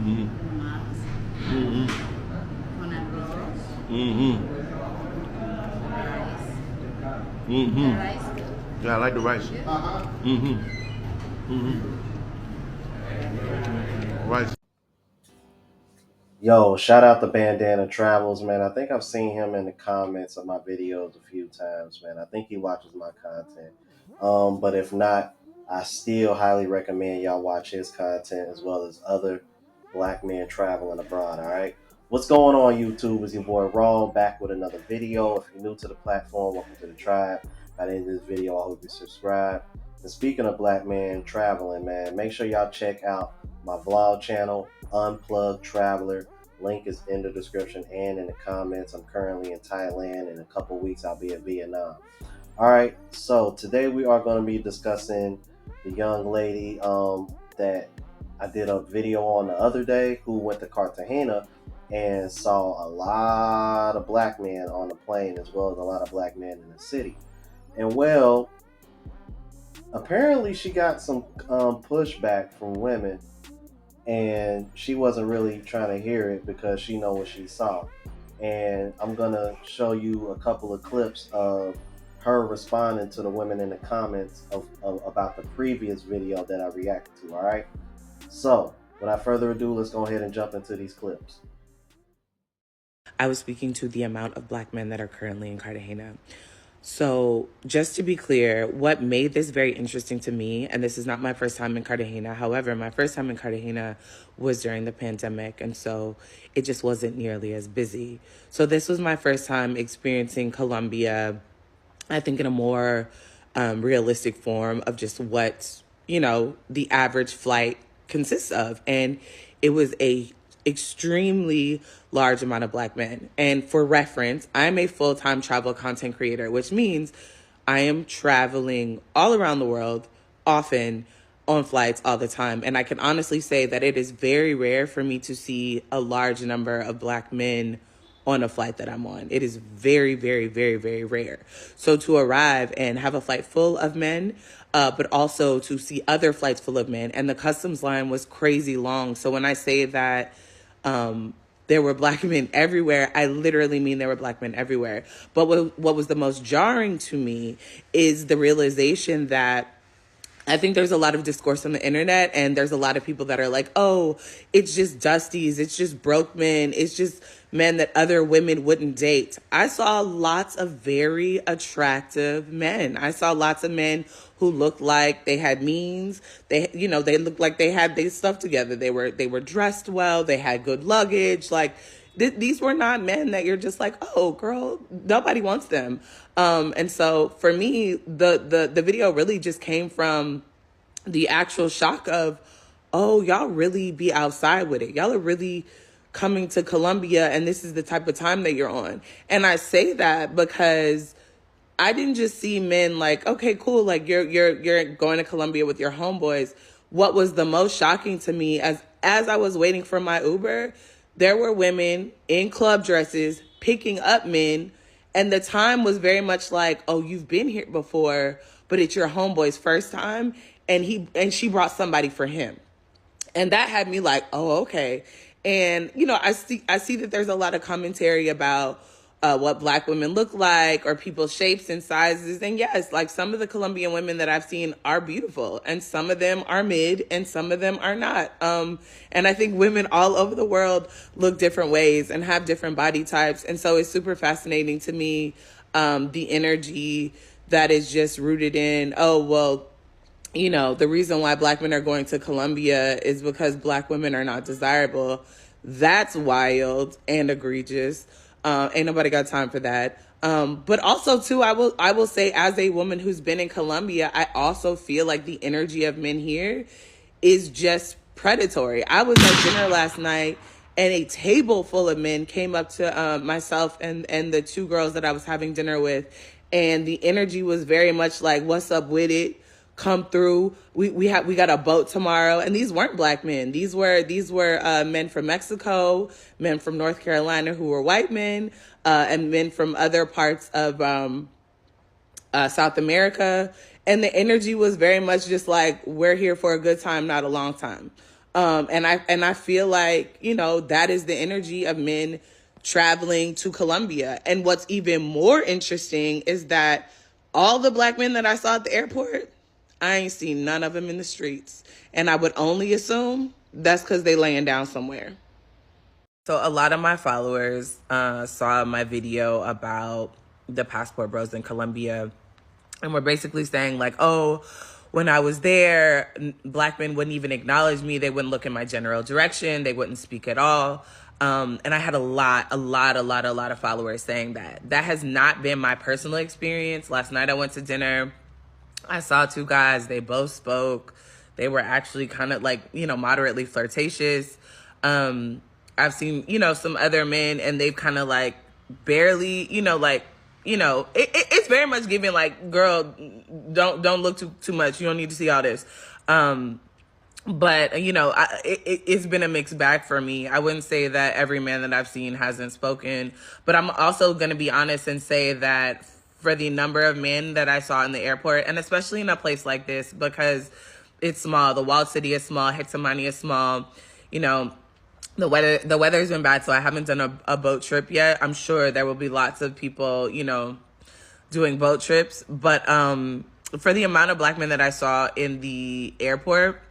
Max, con arroz, rice. The rice good? Yeah, I like the rice. Good? Rice. Yo, shout out to Bandana Travels, man. I think I've seen him in the comments of my videos a few times, man. I think he watches my content. But if not, I still highly recommend y'all watch his content as well as other black men traveling abroad. All right. What's going on, YouTube? It's your boy Ron back with another video. If you're new to the platform, welcome to the tribe. By the end of this video, I hope you subscribe. And speaking of black men traveling, man, make sure y'all check out my vlog channel, Unplugged Traveler. Link is in the description and in the comments. I'm currently in Thailand. In a couple weeks, I'll be in Vietnam. All right, so today we are going to be discussing the young lady that I did a video on the other day who went to Cartagena and saw a lot of black men on the plane as well as a lot of black men in the city. And well, apparently she got some pushback from women, and she wasn't really trying to hear it because she know what she saw. And I'm gonna show you a couple of clips of her responding to the women in the comments about the previous video that I reacted to. All right, so without further ado, let's go ahead and jump into these clips. I was speaking to the amount of black men that are currently in Cartagena. So just to be clear, what made this very interesting to me, and this is not my first time in Cartagena. However, my first time in Cartagena was during the pandemic. And so it just wasn't nearly as busy. So this was my first time experiencing Colombia, I think in a more realistic form of just what, the average flight consists of. And it was a extremely large amount of black men. And for reference, I'm a full-time travel content creator, which means I am traveling all around the world, often on flights all the time. And I can honestly say that it is very rare for me to see a large number of black men on a flight that I'm on. It is very, very, very, very rare. So to arrive and have a flight full of men, but also to see other flights full of men, and the customs line was crazy long. So when I say that there were black men everywhere, I literally mean there were black men everywhere. But what was the most jarring to me is the realization that I think there's a lot of discourse on the internet, and there's a lot of people that are like, oh, it's just dusties, it's just broke men, it's just men that other women wouldn't date. I saw lots of very attractive men. I saw lots of men who looked like they had means. They looked like they had their stuff together. They were dressed well. They had good luggage. Like these were not men that you're just like, oh, girl, nobody wants them. And so for me, the video really just came from the actual shock of, oh, y'all really be outside with it. Y'all are really coming to Colombia, and this is the type of time that you're on. And I say that because I didn't just see men like, okay, cool, like you're going to Colombia with your homeboys. What was the most shocking to me as I was waiting for my Uber, there were women in club dresses picking up men, and the time was very much like, oh, you've been here before, but it's your homeboy's first time, and she brought somebody for him. And that had me like, oh, okay. And, I see that there's a lot of commentary about what black women look like or people's shapes and sizes. And yes, like some of the Colombian women that I've seen are beautiful, and some of them are mid and some of them are not. And I think women all over the world look different ways and have different body types. And so it's super fascinating to me, the energy that is just rooted in, oh, well, the reason why black men are going to Colombia is because black women are not desirable. That's wild and egregious. Ain't nobody got time for that. But also too, I will say, as a woman who's been in Colombia, I also feel like the energy of men here is just predatory. I was at dinner last night, and a table full of men came up to myself and the two girls that I was having dinner with, and the energy was very much like, what's up with it? Come through. We got a boat tomorrow. And these weren't black men. These were men from Mexico, men from North Carolina who were white men, and men from other parts of South America. And the energy was very much just like, we're here for a good time, not a long time. And I feel like, that is the energy of men traveling to Colombia. And what's even more interesting is that all the black men that I saw at the airport, I ain't seen none of them in the streets. And I would only assume that's because they laying down somewhere. So a lot of my followers saw my video about the passport bros in Colombia, and we're basically saying like, oh, when I was there, black men wouldn't even acknowledge me. They wouldn't look in my general direction. They wouldn't speak at all. And I had a lot of followers saying that. That has not been my personal experience. Last night I went to dinner. I saw two guys. They both spoke. They were actually kind of like, moderately flirtatious. I've seen, some other men, and they've kind of like barely, it's very much giving like, girl, don't look too much. You don't need to see all this. But it's been a mixed bag for me. I wouldn't say that every man that I've seen hasn't spoken, but I'm also going to be honest and say that for the number of men that I saw in the airport, and especially in a place like this, because it's small, the walled city is small, Hexamani is small, the weather's been bad, so I haven't done a boat trip yet. I'm sure there will be lots of people, doing boat trips, but for the amount of black men that I saw in the airport,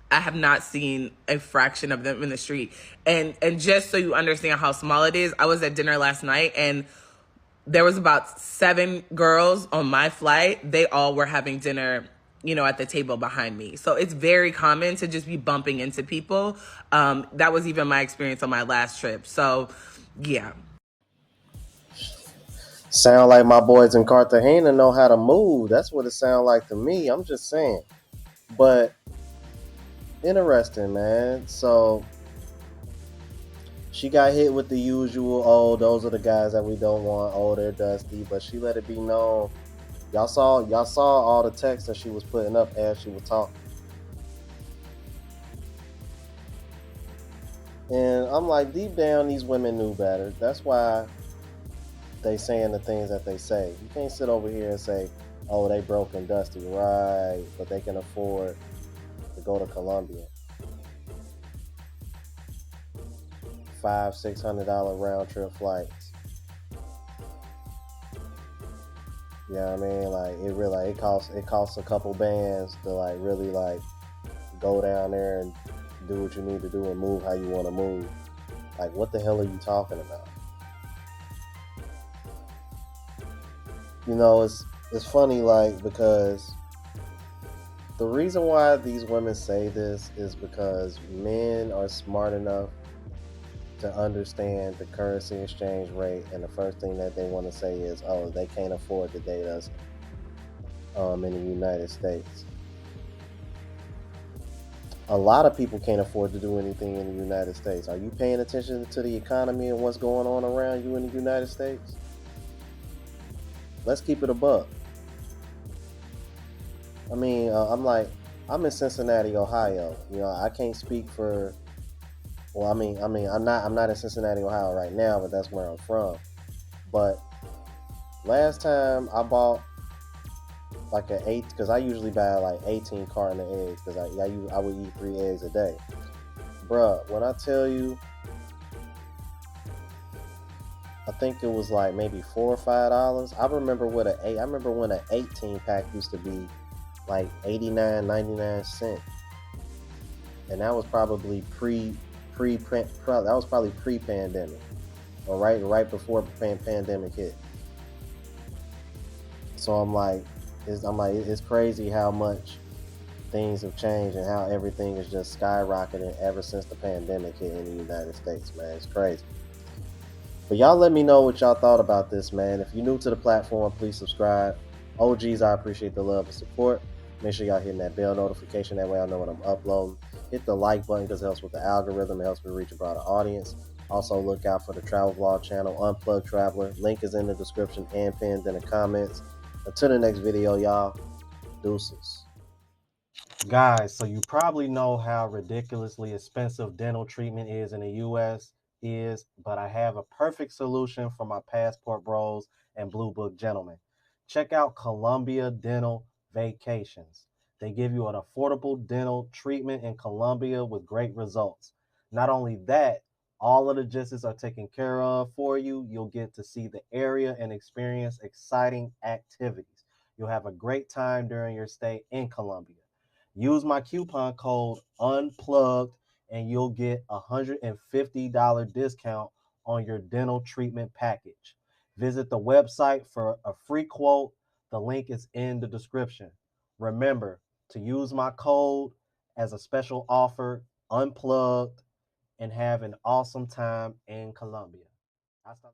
I have not seen a fraction of them in the street. And just so you understand how small it is, I was at dinner last night, and there was about 7 girls on my flight. They all were having dinner, at the table behind me. So it's very common to just be bumping into people. That was even my experience on my last trip. So, yeah. Sound like my boys in Cartagena know how to move. That's what it sounds like to me. I'm just saying. But interesting, man. So she got hit with the usual, oh, those are the guys that we don't want. Oh, they're dusty. But she let it be known. Y'all saw all the text that she was putting up as she was talking. And I'm like, deep down, these women knew better. That's why they saying the things that they say. You can't sit over here and say, oh, they broke and dusty, right? But they can afford to go to Colombia. $500-$600 round trip flights. You know what I mean? Like it costs a couple bands to like really like go down there and do what you need to do and move how you want to move. Like, what the hell are you talking about? It's funny, like, because the reason why these women say this is because men are smart enough to understand the currency exchange rate, and the first thing that they want to say is, oh, they can't afford to date us in the United States. A lot of people can't afford to do anything in the United States. Are you paying attention to the economy and what's going on around you in the United States? Let's keep it a buck. I mean, I'm in Cincinnati, Ohio. I can't speak for. Well, I mean, I'm not in Cincinnati, Ohio right now, but that's where I'm from. But last time I bought like because I usually buy like 18 carton of eggs, because I would eat 3 eggs a day. Bruh, when I tell you, I think it was like maybe $4 or $5. I remember when an 18 pack used to be like 89-99 cents, and that was probably pre-pandemic, or right before pandemic hit. So I'm like, it's crazy how much things have changed and how everything is just skyrocketing ever since the pandemic hit in the United States, man. It's crazy. But y'all let me know what y'all thought about this, man. If you're new to the platform, please subscribe. OGs, I appreciate the love and support. Make sure y'all hitting that bell notification. That way I know when I'm uploading. Hit the like button because it helps with the algorithm. It helps me reach a broader audience. Also, look out for the travel vlog channel, Unplugged Traveler. Link is in the description and pinned in the comments. Until the next video, y'all. Deuces. Guys, so you probably know how ridiculously expensive dental treatment is in the U.S. But I have a perfect solution for my passport bros and blue book gentlemen. Check out Columbia Dental Vacations. They give you an affordable dental treatment in Colombia with great results. Not only that, all of the logistics are taken care of for you. You'll get to see the area and experience exciting activities. You'll have a great time during your stay in Colombia. Use my coupon code UNPLUGGED and you'll get a $150 discount on your dental treatment package. Visit the website for a free quote. The link is in the description. Remember to use my code as a special offer, UNPLUGGED, and have an awesome time in Colombia. Hasta